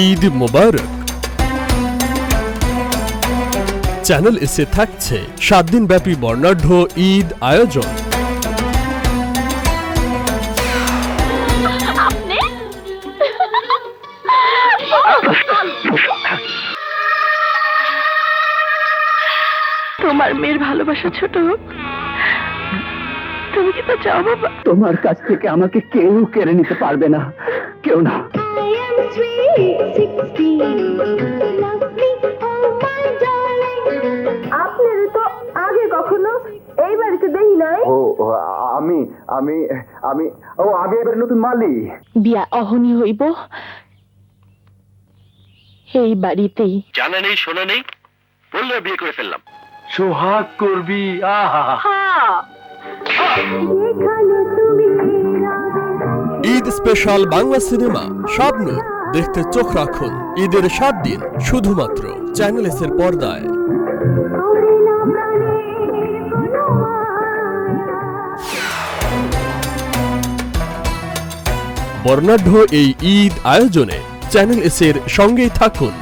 ঈদ মোবারক। Channel এসে থাকছে 7 দিন ব্যাপী বর্ণাঢ্য ঈদ আয়োজন। তোমার মেয়ের ভালোবাসা ছোট হোক, তুমি কি তা চাও বাবা? তোমার কাছ থেকে আমাকে কেউ কেড়ে নিতে পারবে না, কেউ না। আপনার তো আগে কখনো এই বাড়িতে দেখি নাই। ও আমি আমি আমি ও আগে এবার নতুন মালি। বিয়া অহনি হইব এই বাড়িতেই। জানা নেই শোনা নেই বললে বিয়ে করে ফেললাম। সোহাগ করবি? আহা, ঈদ স্পেশাল বাংলা সিনেমা স্বপ্ন দেখতে চোখ রাখুন ঈদের 7 দিন শুধুমাত্র চ্যানেল এস এর পর্দায়। বর্ণাঢ্য এই ঈদ আয়োজনে চ্যানেল এস এর সঙ্গেই থাকুন।